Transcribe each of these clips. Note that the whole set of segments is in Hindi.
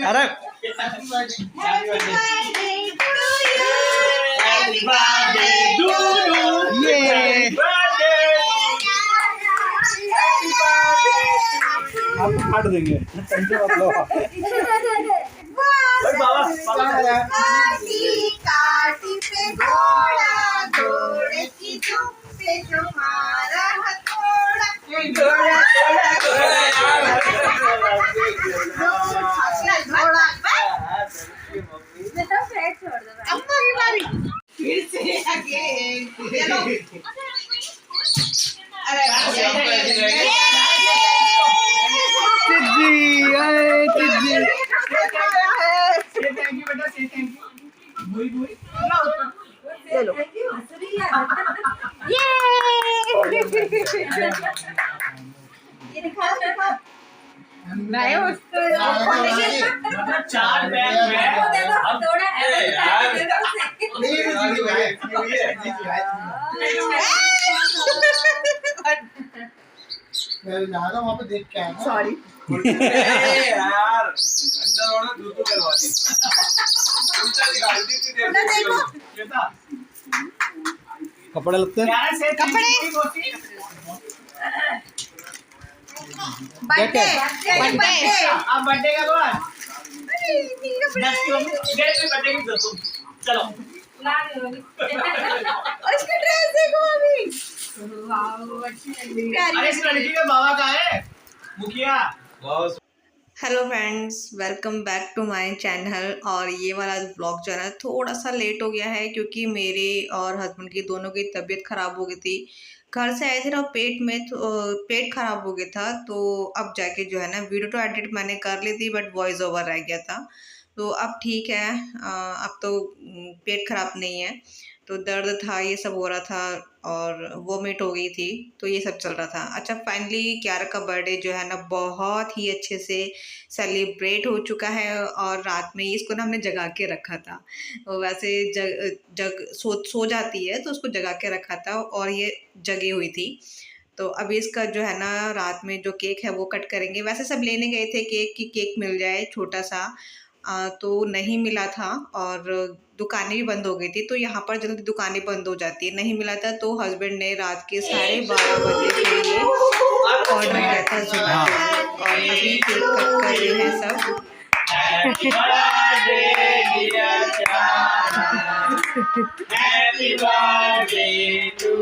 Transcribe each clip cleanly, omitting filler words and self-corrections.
अरे ये आपको काट देंगे, टेंशन मत लो। काटी पे घोड़ा, घोड़े की दुम पे जो मारा हथौड़ा, घोड़ा अम्मा की बारी फिर से आगे चलो। अरे चिज्जी, अरे चिज्जी, थैंक यू बेटा, से थैंक यू। भूई भूई चलो ये दिखाओ दिखाओ। नहीं उसको मतलब 4 बैग में अब थोड़ा वहाँ पे देख के आया। सॉरी यार अंदर होना दूध करवा दी। उल्टा दिखा दी थी देखो। बेटा कपड़े लगते हैं। यार से कपड़े। बर्थडे बर्थडे अब बर्थडे का बाद बर्थडे गेट पे बर्थडे की तुम चलो। उसकी ड्रेस देखो अभी। अरे इस लड़की का बाबा का है मुखिया। Hello friends, welcome back to my channel. और ये वाला ब्लॉग जो है ना थोड़ा सा लेट हो गया है क्योंकि मेरे और हस्बैंड की दोनों की तबीयत ख़राब हो गई थी। घर से आए थे ना, पेट ख़राब हो गया था, तो अब जाके जो है ना वीडियो तो एडिट मैंने कर ली थी बट वॉइस ओवर रह गया था। तो अब ठीक है, अब तो पेट ख़राब नहीं है, तो दर्द था, ये सब हो रहा था और वोमिट हो गई थी, तो ये सब चल रहा था। अच्छा, फाइनली क्यारा का बर्थडे जो है ना बहुत ही अच्छे से सेलिब्रेट हो चुका है और रात में इसको ना हमने जगा के रखा था। वैसे सो जाती है तो उसको जगा के रखा था और ये जगी हुई थी। तो अभी इसका जो है ना रात में जो केक है वो कट करेंगे। वैसे सब लेने गए थे केक की केक मिल जाए छोटा सा, तो नहीं मिला था और दुकानें भी बंद हो गई थी। तो यहाँ पर जल्दी दुकानें बंद हो जाती है, नहीं मिला था तो हस्बैंड ने रात के 12:30 बजे के लिए ऑर्डर किया था जोमेटो और अभी केक कट कर रहे हैं सब। Happy birthday dear happy birthday to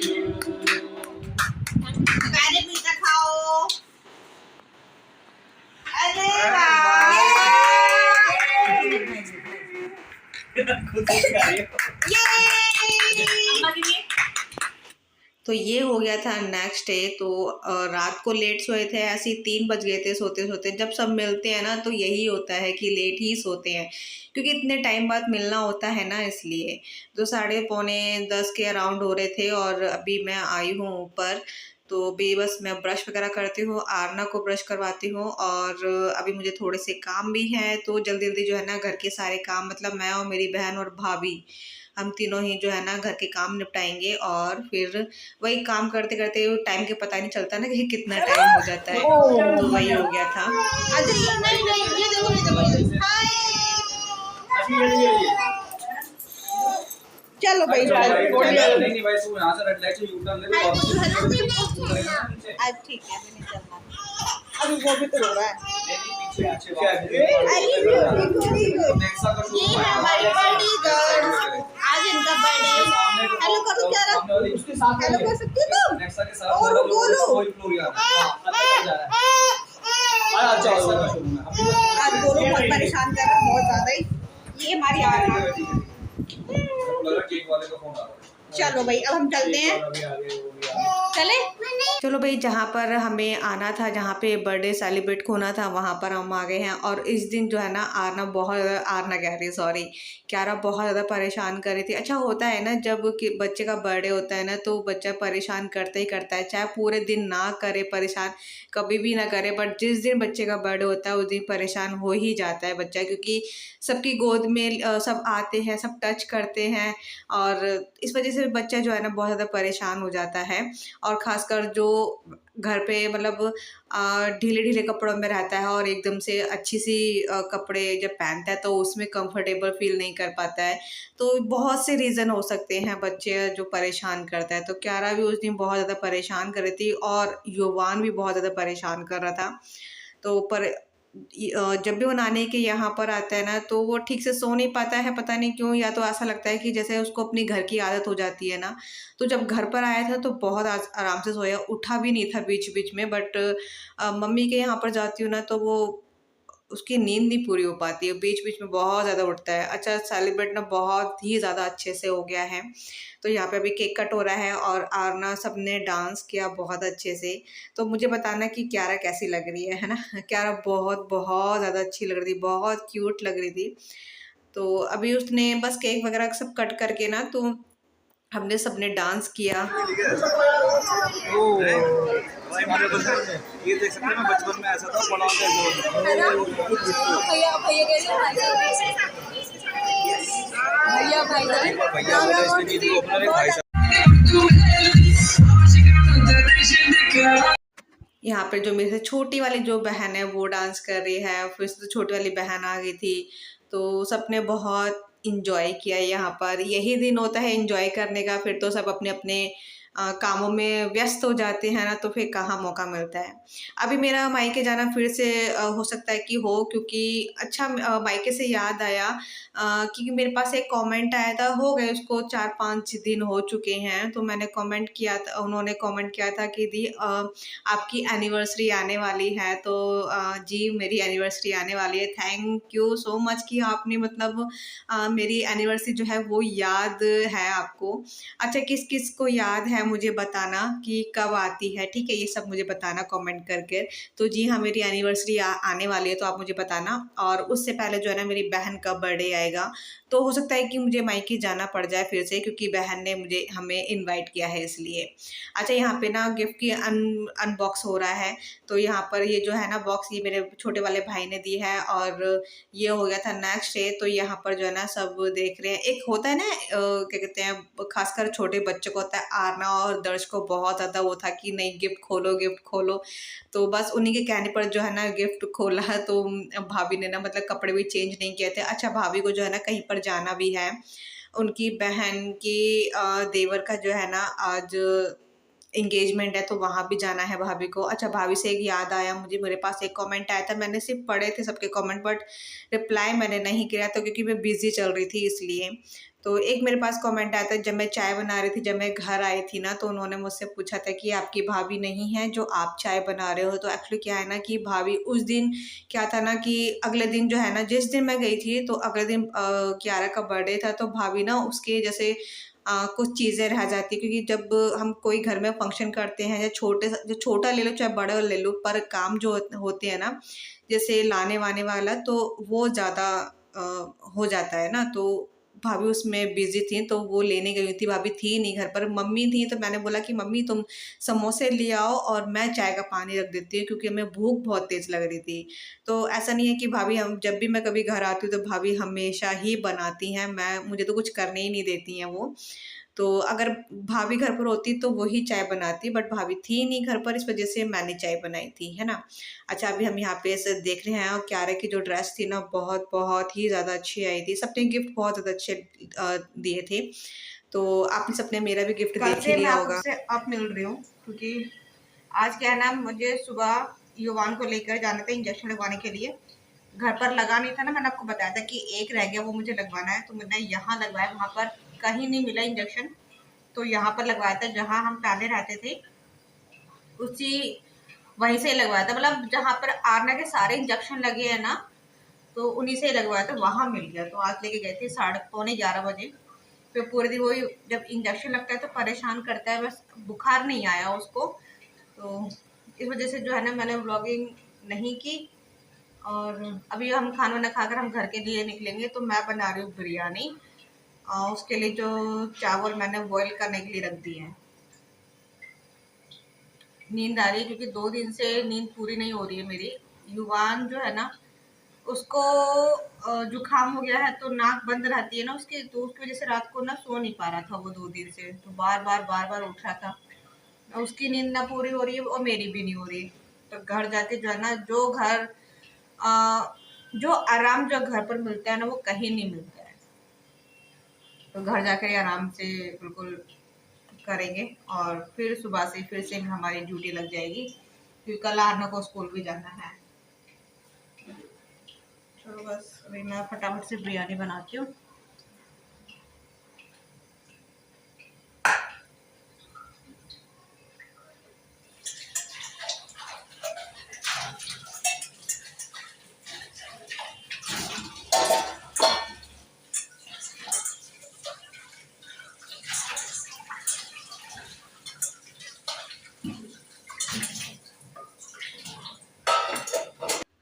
you. गाने पीता खाओ। अरे वाह तो ये हो गया था नेक्स्ट डे। तो रात को लेट सोए थे, ऐसे ही 3 बज गए थे सोते सोते। जब सब मिलते हैं ना तो यही होता है कि लेट ही सोते हैं क्योंकि इतने टाइम बाद मिलना होता है ना, इसलिए। तो 9:45 के अराउंड हो रहे थे और अभी मैं आई हूँ ऊपर। तो अभी बस मैं ब्रश वगैरह करती हूँ, आरना को ब्रश करवाती हूँ और अभी मुझे थोड़े से काम भी हैं, तो जल्दी जल्दी जो है ना घर के सारे काम, मतलब मैं और मेरी बहन और भाभी, हम तीनों ही जो है ना घर के काम निपटाएंगे और फिर वही काम करते करते टाइम के पता नहीं चलता ना कि कितना टाइम हो जाता है। तो वही हो गया था। चलो भाई नहीं भाई तू यहां से रेड लाइट से यू टर्न ले लो। आज ठीक है, अभी नहीं चलना। अभी वो भी तो हो रहा है। पीछे नेक्सा का शो ये हमारी बड़ी गर्ल, आज इनका बर्थडे। हेलो करो क्या रहा? उसके साथ हेलो कर सकती हो तुम? नेक्सा के साथ और बोलो। कोई फ्लोर यार अब तक जा रहा है। अच्छा आज बोलो बहुत परेशान कर रहा है, बहुत ज्यादा ही। ये हमारी आ रहा है। केक वाले का फोन आ रहा है। चलो भाई अब हम चलते हैं, चले। चलो भाई, जहाँ पर हमें आना था, जहाँ पे बर्थडे सेलिब्रेट होना था, वहाँ पर हम आ गए हैं। और इस दिन जो है ना आरना कह रही, सॉरी, क्यारा बहुत ज़्यादा परेशान कर रही थी। अच्छा होता है ना, जब कि बच्चे का बर्थडे होता है ना तो बच्चा परेशान करता ही करता है, चाहे पूरे दिन ना करे परेशान, कभी भी ना करे, बट जिस दिन बच्चे का बर्थडे होता है उस दिन परेशान हो ही जाता है बच्चा, क्योंकि सबकी गोद में सब आते हैं, सब टच करते हैं और इस वजह से से भी बच्चा जो है ना बहुत ज़्यादा परेशान हो जाता है, और ख़ासकर जो घर पे मतलब ढीले-ढीले कपड़ों में रहता है और एकदम से अच्छी-सी कपड़े जब पहनता है तो उसमें कंफर्टेबल फ़ील नहीं कर पाता है। तो बहुत से रीज़न हो सकते हैं बच्चे जो परेशान करता है। तो क्यारा भी उस दिन बहुत ज़्यादा परेशान कर रही थी और युवान भी बहुत ज़्यादा परेशान कर रहा था। तो जब भी वो नानी के यहाँ पर आता है ना तो वो ठीक से सो नहीं पाता है, पता नहीं क्यों, या तो ऐसा लगता है कि जैसे उसको अपनी घर की आदत हो जाती है ना। तो जब घर पर आया था तो बहुत आराम से सोया, उठा भी नहीं था बीच-बीच में, बट मम्मी के यहाँ पर जाती हूँ ना तो वो उसकी नींद नहीं पूरी हो पाती है, बीच-बीच में बहुत ज़्यादा उठता है। अच्छा, सेलिब्रेट ना बहुत ही ज़्यादा अच्छे से हो गया है। तो यहाँ पे अभी केक कट हो रहा है और आरना सबने डांस किया बहुत अच्छे से। तो मुझे बताना कि क्यारा कैसी लग रही है ना? क्यारा बहुत ज़्यादा अच्छी लग रही थी, बहुत क्यूट लग रही थी। तो अभी उसने बस केक वगैरह सब कट करके ना तो हमने सबने डांस किया। भाई मुझे पता है, ये देख सकते हैं, मैं बचपन में ऐसा था, बड़ा भैया बोले इसने नींद को अपना एक भाई यहाँ पे जो मेरे से छोटी वाली जो बहन है वो डांस कर रही है, फिर से छोटी वाली बहन आ गई थी, तो सबने बहुत इंजॉय किया। यहाँ पर यही दिन होता है इंजॉय करने का, फिर तो सब अपने अपने कामों में व्यस्त हो जाते हैं ना, तो फिर कहाँ मौका मिलता है। अभी मेरा मायके जाना फिर से हो सकता है कि हो, क्योंकि अच्छा मायके से याद आया क्योंकि मेरे पास एक कमेंट आया था, हो गए उसको 4-5 दिन हो चुके हैं, तो मैंने कमेंट किया था, उन्होंने कमेंट किया था कि दी आपकी एनिवर्सरी आने वाली है। तो जी मेरी एनिवर्सरी आने वाली है, थैंक यू सो मच कि आपने मतलब मेरी एनिवर्सरी जो है वो याद है आपको। अच्छा, किस किस को याद है मुझे बताना कि कब आती है, ठीक है, ये सब मुझे बताना कमेंट करके। तो जी हाँ, मेरी एनिवर्सरी आने वाली है, तो आप मुझे बताना। और उससे पहले जो है ना मेरी बहन का बर्थडे आएगा, तो हो सकता है कि मुझे मायके जाना पड़ जाए फिर से, क्योंकि बहन ने हमें इनवाइट किया है इसलिए। अच्छा, यहाँ पे ना गिफ्ट की अनबॉक्स हो रहा है। तो यहाँ पर ये जो है ना बॉक्स, ये मेरे छोटे वाले भाई ने दी है और ये हो गया था नेक्स्ट डे। तो यहाँ पर जो है ना सब देख रहे हैं, एक होता है ना क्या कहते हैं, खासकर छोटे बच्चों को होता है, आरना और दर्श को बहुत ज़्यादा वो था कि नहीं गिफ्ट खोलो गिफ्ट खोलो। तो बस उन्हीं के कहने पर जो है ना गिफ्ट खोला। तो भाभी ने ना मतलब कपड़े भी चेंज नहीं किए थे। अच्छा, भाभी को जो है ना कहीं पर जाना भी है, उनकी बहन की देवर का जो है ना आज एंगेजमेंट है, तो वहाँ भी जाना है भाभी को। अच्छा, भाभी से एक याद आया मुझे, मेरे पास एक कमेंट आया था, मैंने सिर्फ पढ़े थे सबके कमेंट, बट रिप्लाई मैंने नहीं किया था क्योंकि मैं बिज़ी चल रही थी इसलिए। तो एक मेरे पास कमेंट आया था, जब मैं चाय बना रही थी, जब मैं घर आई थी ना, तो उन्होंने मुझसे पूछा था कि आपकी भाभी नहीं है जो आप चाय बना रहे हो। तो एक्चुअली क्या है ना कि भाभी उस दिन क्या था ना कि अगले दिन जो है ना, जिस दिन मैं गई थी तो अगले दिन क्यारा का बर्थडे था, तो भाभी ना उसके जैसे कुछ चीज़ें रह जाती है, क्योंकि जब हम कोई घर में फंक्शन करते हैं, या जो छोटा ले लो चाहे बड़ा ले लो, पर काम जो होते हैं ना जैसे लाने वाने वाला, तो वो ज़्यादा हो जाता है ना। तो भाभी उसमें बिजी थी, तो वो लेने गई थी, भाभी थी नहीं घर पर, मम्मी थी। तो मैंने बोला कि मम्मी तुम समोसे ले आओ और मैं चाय का पानी रख देती हूँ, क्योंकि हमें भूख बहुत तेज़ लग रही थी। तो ऐसा नहीं है कि भाभी, हम जब भी मैं कभी घर आती हूँ तो भाभी हमेशा ही बनाती हैं, मुझे तो कुछ करने ही नहीं देती हैं वो। तो अगर भाभी घर पर होती तो वही चाय बनाती, बट भाभी थी नहीं घर पर, इस वजह से मैंने चाय बनाई थी, है ना। अच्छा, अभी हम यहाँ पे ऐसे देख रहे हैं, और क्यारे की जो ड्रेस थी ना बहुत बहुत ही ज़्यादा अच्छी आई थी, सबने गिफ्ट बहुत ज़्यादा अच्छे दिए थे। तो आपने सबने मेरा भी गिफ्ट देख ही लिया होगा। मैं अब मिल रही हूँ क्योंकि आज क्या है ना, मुझे सुबह युवान को लेकर जाना था इंजेक्शन लगवाने के लिए। घर पर लगा नहीं था ना, मैंने आपको बताया था कि एक रह गया, वो मुझे लगवाना है। तो मैंने यहाँ लगवाया, वहाँ पर कहीं नहीं मिला इंजेक्शन, तो यहाँ पर लगवाया था जहाँ हम पहले रहते थे, उसी वहीं से लगवाया था। मतलब जहाँ पर आरना के सारे इंजेक्शन लगे हैं ना, तो उन्हीं से लगवाया था, वहाँ मिल गया। तो आज लेके गए थे 11:30 बजे। फिर पूरे दिन वही, जब इंजेक्शन लगता है तो परेशान करता है, बस बुखार नहीं आया उसको। तो इस वजह से जो है ना मैंने व्लॉगिंग नहीं की। और अभी हम खाना वाना खाकर हम घर के लिए निकलेंगे। तो मैं बना रही हूँ बिरयानी, उसके लिए जो चावल मैंने बॉईल करने के लिए रख दिए हैं। नींद आ रही है क्योंकि 2 दिन से नींद पूरी नहीं हो रही है मेरी। युवान जो है ना उसको जुकाम हो गया है तो नाक बंद रहती है ना उसकी, तो उसकी वजह से रात को ना सो नहीं पा रहा था वो 2 दिन से, तो बार बार उठ रहा था। उसकी नींद ना पूरी हो रही है और मेरी भी नहीं हो रही। तो घर जाके जो है ना, जो आराम जो घर पर मिलता है ना वो कहीं नहीं मिलता है। तो घर जाकर आराम से बिल्कुल करेंगे और फिर सुबह से फिर से हमारी ड्यूटी लग जाएगी, क्योंकि कल आरना को स्कूल भी जाना है। चलो बस अभी मैं फटाफट से बिरयानी बनाती हूँ।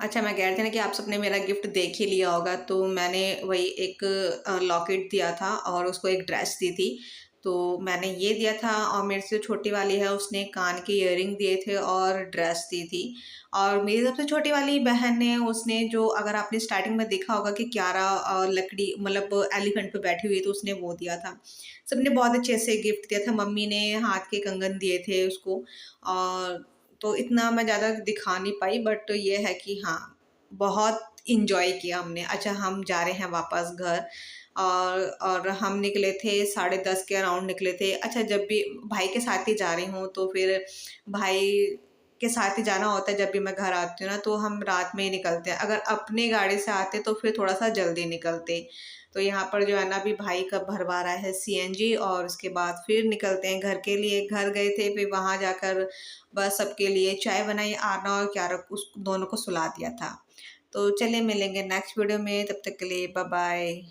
अच्छा, मैं कह रही थी ना कि आप सबने मेरा गिफ्ट देख ही लिया होगा, तो मैंने वही एक लॉकेट दिया था और उसको एक ड्रेस दी थी। तो मैंने ये दिया था और मेरे से जो छोटी वाली है उसने कान के इयररिंग दिए थे और ड्रेस दी थी। और मेरी सबसे छोटी वाली बहन ने, उसने जो, अगर आपने स्टार्टिंग में देखा होगा कि क्यारा लकड़ी मतलब एलिफेंट पे बैठी हुई है, तो उसने वो दिया था। सबने बहुत अच्छे से गिफ्ट दिया था। मम्मी ने हाथ के कंगन दिए थे उसको, और तो इतना मैं ज़्यादा दिखा नहीं पाई, बट ये है कि हाँ, बहुत इंजॉय किया हमने। अच्छा, हम जा रहे हैं वापस घर, और हम निकले थे 10:30 के अराउंड निकले थे। अच्छा, जब भी भाई के साथ ही जा रही हूँ तो फिर भाई के साथ ही जाना होता है। जब भी मैं घर आती हूँ ना तो हम रात में ही निकलते हैं। अगर अपनी गाड़ी से आते तो फिर थोड़ा सा जल्दी निकलते। तो यहाँ पर जो है ना, अभी भाई का भरवा रहा है सीएनजी, और उसके बाद फिर निकलते हैं घर के लिए। घर गए थे, फिर वहाँ जाकर बस सबके लिए चाय बनाई, आरना और क्यारा उस दोनों को सुला दिया था। तो चलिए मिलेंगे नेक्स्ट वीडियो में, तब तक के लिए बाय बाय।